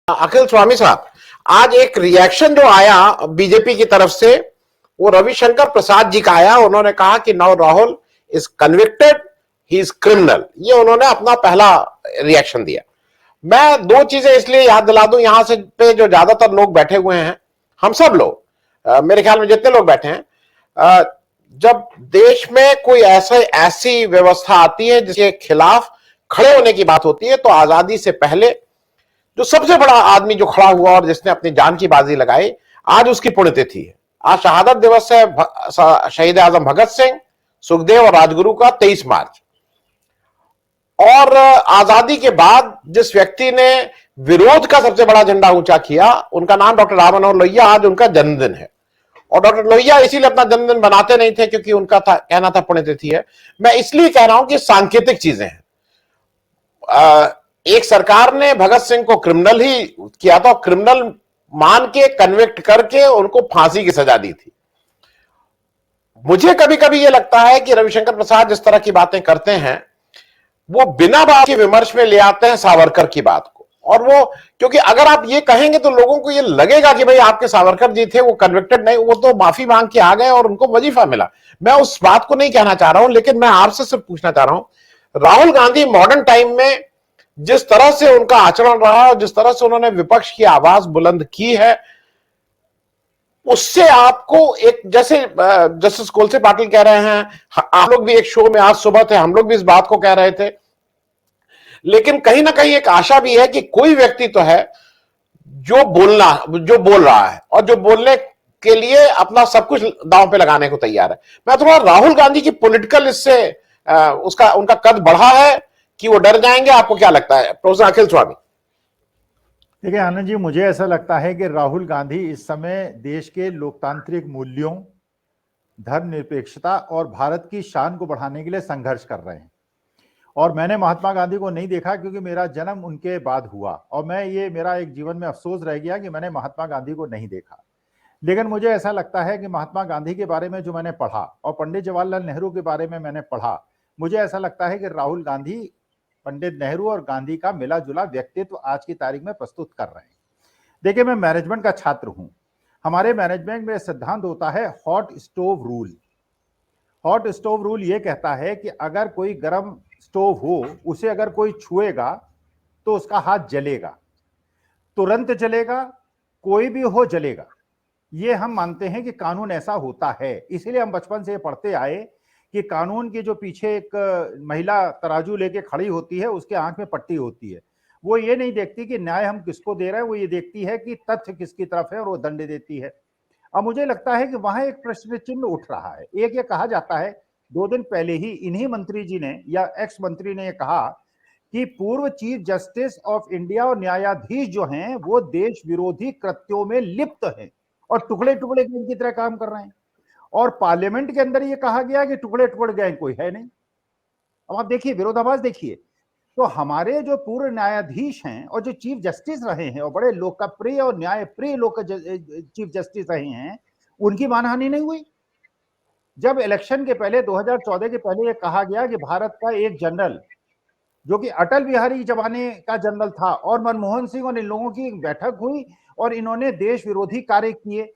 अखिल स्वामी साहब, आज एक रिएक्शन जो आया बीजेपी की तरफ से वो रविशंकर प्रसाद जी का आया। उन्होंने कहा कि now Rahul is convicted, he is criminal. ये उन्होंने अपना पहला रिएक्शन दिया। मैं दो चीजें इसलिए याद दिला दूं यहां से पे जो ज्यादातर लोग बैठे हुए हैं, हम सब लोग, मेरे ख्याल में जितने लोग बैठे हैं, जब देश में कोई ऐसी व्यवस्था आती है जिसके खिलाफ खड़े होने की बात होती है, तो आजादी से पहले जो सबसे बड़ा आदमी जो खड़ा हुआ और जिसने अपनी जान की बाजी लगाई, आज उसकी पुण्यतिथि है। आज शहादत दिवस है शहीद आजम भगत सिंह, सुखदेव और राजगुरु का 23 मार्च। और आजादी के बाद जिस व्यक्ति ने विरोध का सबसे बड़ा झंडा ऊंचा किया, उनका नाम डॉक्टर राम मनोहर लोहिया। आज उनका जन्मदिन है और डॉक्टर लोहिया इसीलिए अपना जन्मदिन बनाते नहीं थे क्योंकि उनका कहना था पुण्यतिथि है। मैं इसलिए कह रहा हूं कि सांकेतिक चीजें हैं। एक सरकार ने भगत सिंह को क्रिमिनल ही किया था, क्रिमिनल मान के कन्विक्ट करके उनको फांसी की सजा दी थी। मुझे कभी कभी यह लगता है कि रविशंकर प्रसाद जिस तरह की बातें करते हैं, वो बिना बात के विमर्श में ले आते हैं सावरकर की बात को। और वो, क्योंकि अगर आप ये कहेंगे तो लोगों को ये लगेगा कि भाई आपके सावरकर जी थे, वो कन्विक्टेड नहीं, वो तो माफी मांग के आ गए और उनको वजीफा मिला। मैं उस बात को नहीं कहना चाह रहा हूं, लेकिन मैं आपसे सिर्फ पूछना चाह रहा हूं, राहुल गांधी मॉडर्न टाइम में जिस तरह से उनका आचरण रहा और जिस तरह से उन्होंने विपक्ष की आवाज बुलंद की है, उससे आपको एक, जैसे जस्टिस कोलसे पाटिल कह रहे हैं, आप लोग भी एक शो में आज सुबह थे, हम लोग भी इस बात को कह रहे थे, लेकिन कहीं ना कहीं एक आशा भी है कि कोई व्यक्ति तो है जो बोल रहा है और जो बोलने के लिए अपना सब कुछ दांव पे लगाने को तैयार है। मैं थोड़ा राहुल गांधी की पॉलिटिकल इससे उनका कद बढ़ा है कि वो डर जाएंगे, आपको क्या लगता है प्रोफेसर अखिल स्वामी? देखिए आनंद जी, मुझे ऐसा लगता है कि राहुल गांधी इस समय देश के लोकतांत्रिक मूल्यों, धर्मनिरपेक्षता और भारत की शान को बढ़ाने के लिए संघर्ष कर रहे हैं। और मैंने महात्मा गांधी को नहीं देखा क्योंकि मेरा जन्म उनके बाद हुआ और मेरा एक जीवन में अफसोस रह गया कि मैंने महात्मा गांधी को नहीं देखा। लेकिन मुझे ऐसा लगता है कि महात्मा गांधी के बारे में जो मैंने पढ़ा और पंडित जवाहरलाल नेहरू के बारे में मैंने पढ़ा, मुझे ऐसा लगता है कि राहुल गांधी पंडित नेहरू और गांधी का मिला जुला व्यक्तित्व आज की तारीख में प्रस्तुत कर रहे हैं। देखिए, मैं मैनेजमेंट का छात्र हूं। हमारे मैनेजमेंट में सिद्धांत होता है hot stove rule. Hot stove rule ये कहता है कि अगर कोई गर्म स्टोव हो, उसे अगर कोई छुएगा तो उसका हाथ जलेगा, तुरंत जलेगा, कोई भी हो जलेगा। ये हम मानते हैं कि कानून ऐसा होता है। इसीलिए हम बचपन से पढ़ते आए कि कानून के जो पीछे एक महिला तराजू लेके खड़ी होती है, उसके आंख में पट्टी होती है। वो ये नहीं देखती कि न्याय हम किसको दे रहे हैं, वो ये देखती है कि तथ्य किसकी तरफ है और वो दंड देती है। अब मुझे लगता है कि वहां एक प्रश्न चिन्ह उठ रहा है। एक ये कहा जाता है, 2 दिन पहले ही इन्हीं मंत्री जी ने या एक्स मंत्री ने कहा कि पूर्व चीफ जस्टिस ऑफ इंडिया और न्यायाधीश जो हैं वो देश विरोधी कृत्यों में लिप्त हैं और टुकड़े टुकड़े गैंग की तरह काम कर रहे हैं। और पार्लियामेंट के अंदर ये कहा गया कि टुकड़े टुकड़े गैंग कोई है नहीं। अब आप देखिए, विरोधाभास देखिए। तो हमारे जो पूर्व न्यायाधीश हैं और जो चीफ जस्टिस रहे हैं और बड़े लोकप्रिय और न्यायप्रिय लोक चीफ जस्टिस रहे हैं, उनकी मानहानि नहीं हुई। जब इलेक्शन के पहले 2014 के पहले ये कहा गया कि भारत का एक जनरल जो कि अटल बिहारी जमाने का जनरल था और मनमोहन सिंह और इन लोगों की एक बैठक हुई और इन्होंने देश विरोधी कार्य किए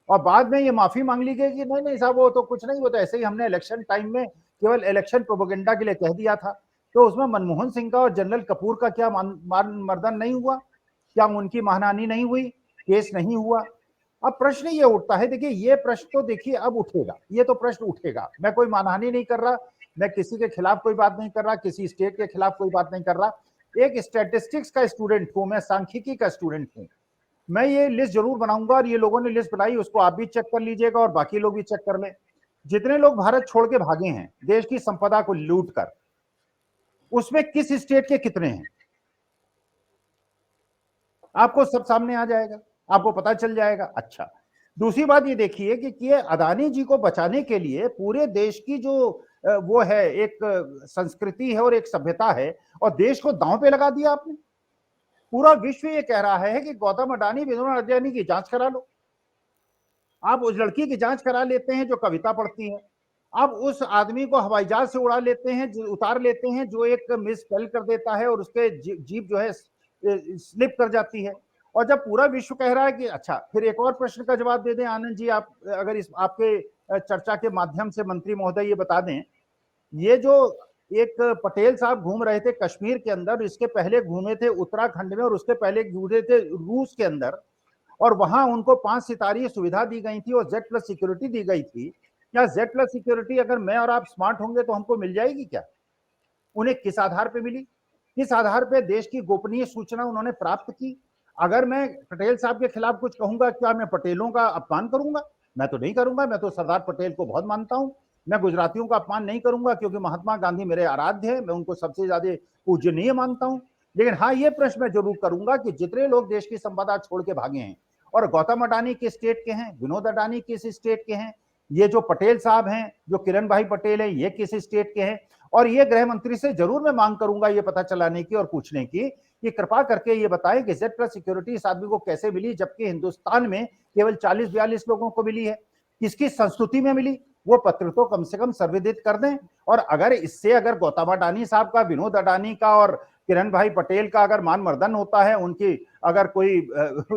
और बाद में ये माफी मांग ली गई कि नहीं नहीं साहब, वो तो कुछ नहीं, वो तो ऐसे ही हमने इलेक्शन टाइम में केवल इलेक्शन प्रोपेगेंडा के लिए कह दिया था। तो उसमें मनमोहन सिंह का और जनरल कपूर का क्या मान मर्दन नहीं हुआ? क्या उनकी मानहानि नहीं हुई? केस नहीं हुआ? अब प्रश्न ये उठता है, देखिए ये प्रश्न तो देखिए अब उठेगा, ये तो प्रश्न उठेगा। मैं कोई मानहानि नहीं कर रहा, मैं किसी के खिलाफ कोई बात नहीं कर रहा, किसी स्टेट के खिलाफ कोई बात नहीं कर रहा। एक स्टैटिस्टिक्स का स्टूडेंट हूं मैं, सांख्यिकी का स्टूडेंट हूं। मैं ये लिस्ट जरूर बनाऊंगा और ये लोगों ने लिस्ट बनाई, उसको आप भी चेक कर लीजिएगा और बाकी लोग भी चेक कर लें। जितने लोग भारत छोड़ के भागे हैं देश की संपदा को लूट कर, उसमें किस स्टेट के कितने हैं आपको सब सामने आ जाएगा, आपको पता चल जाएगा। अच्छा, दूसरी बात ये देखिए कि अदानी जी को बचाने के लिए पूरे देश की जो वो है एक संस्कृति है और एक सभ्यता है और देश को दांव पे लगा दिया आपने। पूरा विश्व ये कह रहा है कि गौतम अडानी, विनोद अडानी की जांच करा लो। आप उस लड़की की जांच करा लेते हैं जो कविता पढ़ती है, आप उस आदमी को हवाई जहाज से उड़ा लेते हैं, उतार लेते हैं जो एक मिस स्पेल कर देता है और उसके जीप जो है स्लिप कर जाती है। और जब पूरा विश्व कह रहा है कि अच्छा, फिर एक और प्रश्न का जवाब दे दें आनंद जी, आप अगर इस आपके चर्चा के माध्यम से मंत्री महोदय ये बता दें, ये जो एक पटेल साहब घूम रहे थे कश्मीर के अंदर, इसके पहले घूमे थे उत्तराखंड में और उसके पहले घूमे थे रूस के अंदर, और वहां उनको 5 सितारी सुविधा दी गई थी और Z+ सिक्योरिटी दी गई थी। क्या Z+ सिक्योरिटी अगर मैं और आप स्मार्ट होंगे तो हमको मिल जाएगी क्या? उन्हें किस आधार पे मिली? किस आधार पे देश की गोपनीय सूचना उन्होंने प्राप्त की? अगर मैं पटेल साहब के खिलाफ कुछ कहूंगा, क्या मैं पटेलों का अपमान करूंगा? मैं तो नहीं करूंगा, मैं तो सरदार पटेल को बहुत मानता हूं। मैं गुजरातियों का अपमान नहीं करूंगा क्योंकि महात्मा गांधी मेरे आराध्य है, मैं उनको सबसे ज्यादा पूजनीय मानता हूं। लेकिन हाँ, ये प्रश्न मैं जरूर करूंगा कि जितने लोग देश की संपदा छोड़ के भागे हैं, और गौतम अडानी किस स्टेट के हैं, विनोद अडानी किस स्टेट के हैं, ये जो पटेल साहब हैं, जो किरण भाई पटेल हैं, ये किस स्टेट के हैं? और ये गृह मंत्री से जरूर मैं मांग करूंगा ये पता चलाने की और पूछने की कि कृपा करके ये बताएं कि Z+ सिक्योरिटी इस आदमी को कैसे मिली, जबकि हिंदुस्तान में केवल 40-42 लोगों को मिली है। किसकी संस्तुति में मिली? वो पत्र तो कम से कम सर्वोदित कर दें। और अगर इससे अगर गौतम अडानी साहब का, विनोद अडानी का और किरण भाई पटेल का अगर मान मर्दन होता है, उनकी अगर कोई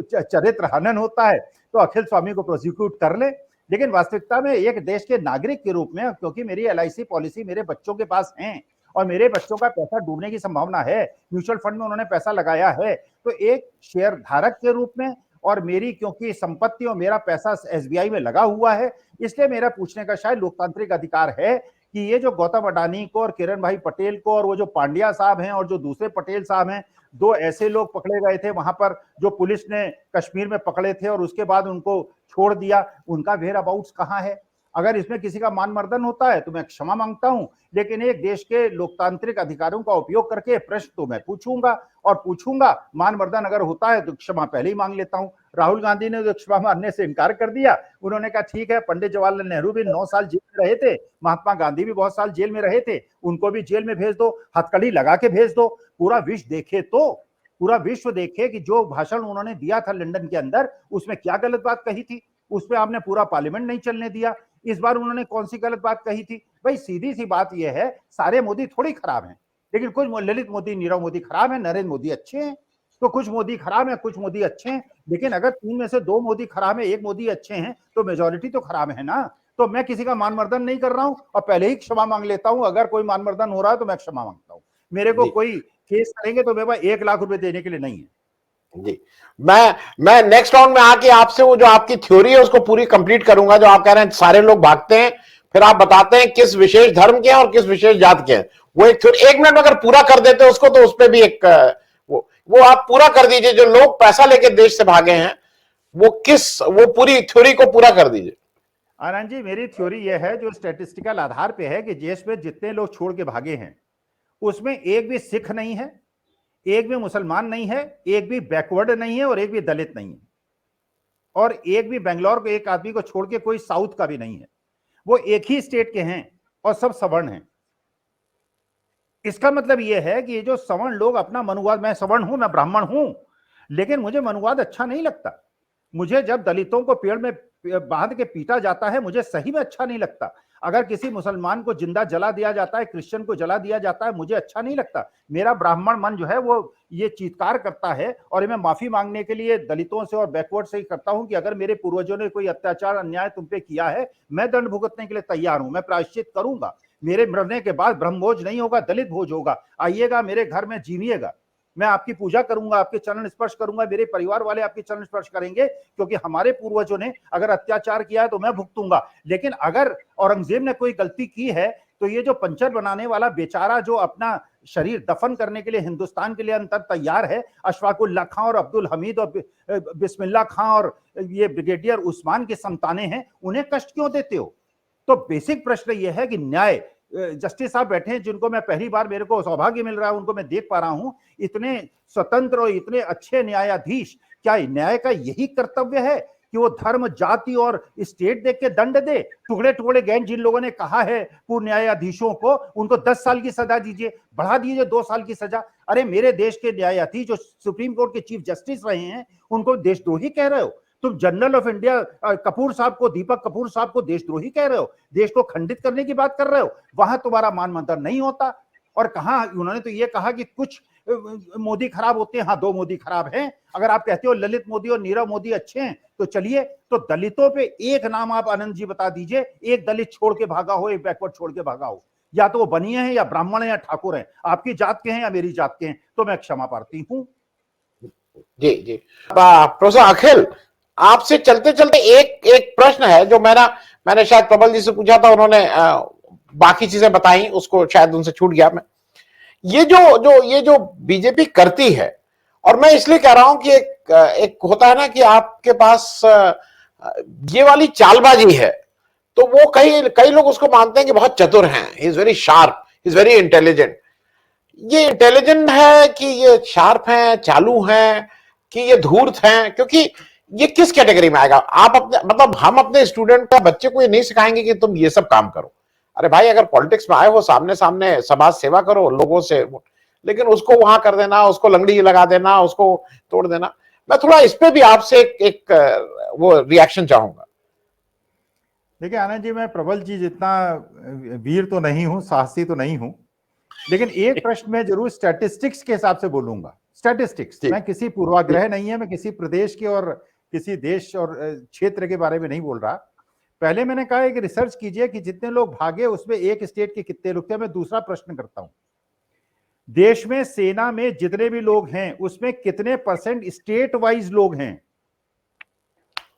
चरित्र हनन होता है, तो अखिल स्वामी को प्रोसिक्यूट कर ले। लेकिन वास्तविकता में एक देश के नागरिक के रूप में, क्योंकि मेरी LIC पॉलिसी मेरे बच्चों के पास है और मेरे बच्चों का पैसा डूबने की संभावना है, म्यूचुअल फंड में उन्होंने पैसा लगाया है, तो एक शेयर धारक के रूप में, और मेरी क्योंकि संपत्ति और मेरा पैसा SBI में लगा हुआ है, इसलिए मेरा पूछने का शायद लोकतांत्रिक अधिकार है कि ये जो गौतम अडानी को और किरण भाई पटेल को और वो जो पांड्या साहब हैं और जो दूसरे पटेल साहब हैं, 2 ऐसे लोग पकड़े गए थे वहां पर जो पुलिस ने कश्मीर में पकड़े थे और उसके बाद उनको छोड़ दिया, उनका वेयर अबाउट्स कहाँ है? अगर इसमें किसी का मान मर्दन होता है तो मैं क्षमा मांगता हूं, लेकिन एक देश के लोकतांत्रिक अधिकारों का उपयोग करके प्रश्न तो मैं पूछूंगा, और पूछूंगा। मान मर्दन अगर होता है तो क्षमा पहले ही मांग लेता हूं। राहुल गांधी ने तो क्षमा मांगने से इनकार कर दिया। उन्होंने कहा ठीक है, पंडित जवाहरलाल नेहरू भी 9 साल जेल में रहे थे, महात्मा गांधी भी बहुत साल जेल में रहे थे, उनको भी जेल में भेज दो, हथकड़ी लगा के भेज दो। पूरा विश्व देखे, तो पूरा विश्व देखे कि जो भाषण उन्होंने दिया था लंदन के अंदर, उसमें क्या गलत बात कही थी। उस पर आपने पूरा पार्लियामेंट नहीं चलने दिया। इस बार उन्होंने कौन सी गलत बात कही थी? भाई सीधी सी बात यह है, सारे मोदी थोड़ी खराब हैं, लेकिन कुछ ललित मोदी, नीरव मोदी खराब है, नरेंद्र मोदी अच्छे हैं। तो कुछ मोदी खराब है, कुछ मोदी अच्छे हैं, लेकिन अगर 3 में से 2 मोदी खराब है, 1 मोदी अच्छे हैं, तो मेजोरिटी तो खराब है ना। तो मैं किसी का मान मर्दन नहीं कर रहा हूं और पहले ही क्षमा मांग लेता हूं। अगर कोई मान मर्दन हो रहा है तो मैं क्षमा मांगता हूं। मेरे को कोई केस करेंगे तो मेरे पास 1 लाख रुपए देने के लिए नहीं है जी। मैं नेक्स्ट राउंड में आके आपसे वो जो आपकी थ्योरी है उसको पूरी कंप्लीट करूंगा। जो आप कह रहे हैं सारे लोग भागते हैं, फिर आप बताते हैं किस विशेष धर्म के हैं और किस विशेष जात के हैं। वो एक थ्योरी 1 मिनट में अगर पूरा कर देते उसको, तो उस पर भी एक वो आप पूरा कर दीजिए। जो लोग पैसा लेके देश से भागे हैं, वो पूरी थ्योरी को पूरा कर दीजिए। आनंद जी, मेरी थ्योरी यह है, जो स्टैटिस्टिकल आधार पे है, कि देश में जितने लोग छोड़ के भागे हैं उसमें एक भी सिख नहीं है, एक भी मुसलमान नहीं है, एक भी बैकवर्ड नहीं है और एक भी दलित नहीं है, और एक भी बेंगलोर को एक आदमी को छोड़ के कोई साउथ का भी नहीं है। वो एक ही स्टेट के हैं और सब सवर्ण हैं। इसका मतलब यह है कि ये जो सवर्ण लोग अपना मनुवाद, मैं सवर्ण हूं, मैं ब्राह्मण हूं, लेकिन मुझे मनुवाद अच्छा नहीं लगता। मुझे जब दलितों को पेड़ में बांध के पीटा जाता है, मुझे सही में अच्छा नहीं लगता। अगर किसी मुसलमान को जिंदा जला दिया जाता है, क्रिश्चियन को जला दिया जाता है, मुझे अच्छा नहीं लगता। मेरा ब्राह्मण मन जो है वो ये चीत्कार करता है, और मैं माफी मांगने के लिए दलितों से और बैकवर्ड से ही करता हूं कि अगर मेरे पूर्वजों ने कोई अत्याचार अन्याय तुम पे किया है, मैं दंड भुगतने के लिए तैयार हूं, मैं प्रायश्चित करूंगा। मेरे मरने के बाद ब्रह्मभोज नहीं होगा, दलित भोज होगा। आइएगा मेरे घर में, जीविएगा, मैं आपकी पूजा करूंगा, आपके चरण स्पर्श करूंगा, मेरे परिवार वाले आपके चरण स्पर्श करेंगे, क्योंकि हमारे पूर्वजों ने अगर अत्याचार किया है तो मैं भुगतूंगा। लेकिन अगर औरंगजेब ने कोई गलती की है, तो ये जो पंचर बनाने वाला बेचारा जो अपना शरीर दफन करने के लिए हिंदुस्तान के लिए अंतर तैयार है, अशफाकुल्ला खां और अब्दुल हमीद और बिस्मिल्लाह खां और ये ब्रिगेडियर उस्मान के संतानें हैं, उन्हें कष्ट क्यों देते हो? तो बेसिक प्रश्न यह है कि न्याय, जस्टिस साहब बैठे हैं जिनको मैं पहली बार, मेरे को सौभाग्य मिल रहा है, उनको मैं देख पा रहा हूं, इतने स्वतंत्र और इतने अच्छे न्यायाधीश। क्या न्याय का यही कर्तव्य है कि वो धर्म, जाति और स्टेट देख के दंड दे? टुकड़े टुकड़े गैंग जिन लोगों ने कहा है पूर्व न्यायाधीशों को, उनको 10 साल की सजा दीजिए, बढ़ा दीजिए 2 साल की सजा। अरे मेरे देश के न्यायाधीश जो सुप्रीम कोर्ट के चीफ जस्टिस रहे हैं, उनको देशद्रोही कह रहे हो? तुम जनरल ऑफ इंडिया कपूर साहब को, दीपक कपूर साहब को देशद्रोही कह रहे हो, देश को खंडित करने की बात कर रहे हो। वहां तुम्हारा मान मंत्र नहीं होता। और कहा, उन्होंने तो ये कहा कि कुछ मोदी खराब होते हैं। हाँ, 2 मोदी खराब हैं। अगर आप कहते हो ललित मोदी और नीरव मोदी अच्छे हैं तो चलिए, तो दलितों पे एक नाम आप आनंद जी बता दीजिए, एक दलित छोड़ के भागा हो, एक बैकवर्ड छोड़ के भागा हो, या तो वो बनिए हैं या ब्राह्मण है या ठाकुर है, आपकी जात के हैं या मेरी जात के हैं, तो मैं क्षमा प्रार्थी हूं। जी जी। प्रोफेसर अखिल, आपसे चलते चलते एक एक प्रश्न है जो मैंने शायद प्रबल जी से पूछा था, उन्होंने बाकी चीजें बताई, उसको शायद उनसे छूट गया। मैं ये जो बीजेपी करती है, और मैं इसलिए कह रहा हूं कि एक होता है ना कि आपके पास ये वाली चालबाजी है, तो वो कई लोग उसको मानते हैं कि बहुत चतुर हैं, he is very sharp, he is very intelligent. ये इंटेलिजेंट है कि ये शार्प हैं, चालू हैं, कि ये धूर्त हैं? क्योंकि ये किस कैटेगरी में आएगा? आप अपने मतलब हम अपने स्टूडेंट का बच्चे को ये नहीं सिखाएंगे कि तुम ये सब काम करो। अरे भाई, अगर पॉलिटिक्स में आए हो, सामने सामने समाज सेवा करो लोगों से, लेकिन उसको वहां कर देना, उसको लंगड़ी लगा देना, उसको तोड़ देना। मैं थोड़ा इस पे भी आपसे एक वो रिएक्शन चाहूंगा। देखिए आनंद जी, मैं प्रबल जी जितना वीर तो नहीं हूं, साहसी तो नहीं हूं, लेकिन एक प्रश्न में जरूर स्टैटिस्टिक्स के हिसाब से बोलूंगा। स्टैटिस्टिक्स, मैं किसी पूर्वाग्रह नहीं है, मैं किसी प्रदेश के और किसी देश और क्षेत्र के बारे में नहीं बोल रहा। पहले मैंने कहा कि रिसर्च कीजिए कि जितने लोग भागे उसमें एक स्टेट के कितने लोग थे। मैं दूसरा प्रश्न करता हूं, देश में सेना में जितने भी लोग हैं उसमें कितने % स्टेट वाइज लोग हैं?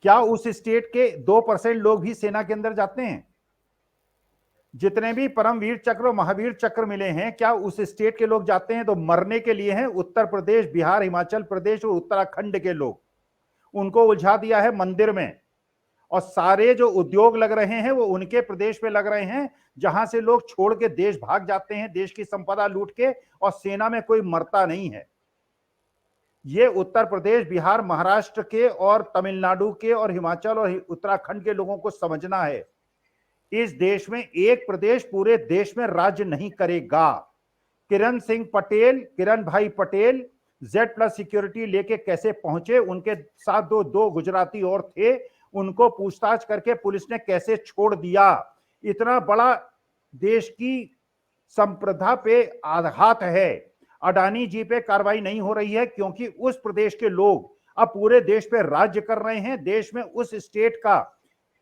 क्या उस स्टेट के 2% लोग भी सेना के अंदर जाते हैं? जितने भी परमवीर चक्र और महावीर चक्र मिले हैं, क्या उस स्टेट के लोग जाते हैं? तो मरने के लिए हैं उत्तर प्रदेश, बिहार, हिमाचल प्रदेश और उत्तराखंड के लोग। उनको उलझा दिया है मंदिर में, और सारे जो उद्योग लग रहे हैं वो उनके प्रदेश में लग रहे हैं जहां से लोग छोड़ के देश भाग जाते हैं, देश की संपदा लूट के, और सेना में कोई मरता नहीं है। ये उत्तर प्रदेश, बिहार, महाराष्ट्र के और तमिलनाडु के और हिमाचल और उत्तराखंड के लोगों को समझना है। इस देश में एक प्रदेश पूरे देश में राज्य नहीं करेगा। किरण भाई पटेल Z+ सिक्योरिटी लेके कैसे पहुंचे? उनके साथ दो गुजराती और थे, उनको पूछताछ करके पुलिस ने कैसे छोड़ दिया? इतना बड़ा देश की संप्रभुता पे आघात है। अडानी जी पे कार्रवाई नहीं हो रही है क्योंकि उस प्रदेश के लोग अब पूरे देश पे राज्य कर रहे हैं। देश में उस स्टेट का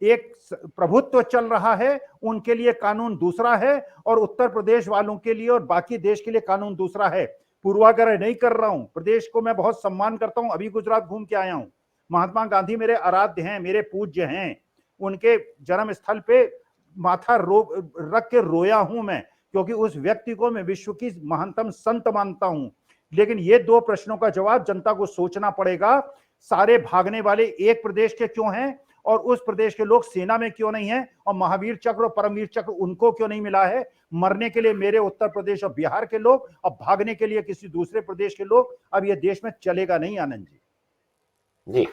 एक प्रभुत्व चल रहा है, उनके लिए कानून दूसरा है, और उत्तर प्रदेश वालों के लिए और बाकी देश के लिए कानून दूसरा है। पूर्वाग्रह नहीं कर रहा हूं, प्रदेश को मैं बहुत सम्मान करता हूं। अभी गुजरात घूम के आया हूं। महात्मा गांधी मेरे आराध्य हैं, मेरे पूज्य हैं। उनके जन्म स्थल पे माथा रख के रोया हूं मैं, क्योंकि उस व्यक्ति को मैं विश्व की महानतम संत मानता हूं। लेकिन ये 2 प्रश्नों का जवाब जनता को सोचना पड़ेगा। सारे भागने वाले एक प्रदेश के क्यों हैं, और उस प्रदेश के लोग सेना में क्यों नहीं है, और महावीर चक्र और परमवीर चक्र उनको क्यों नहीं मिला है? मरने के लिए मेरे उत्तर प्रदेश और बिहार के लोग, और भागने के लिए किसी दूसरे प्रदेश के लोग। अब ये देश में चलेगा नहीं आनंद जी। जी।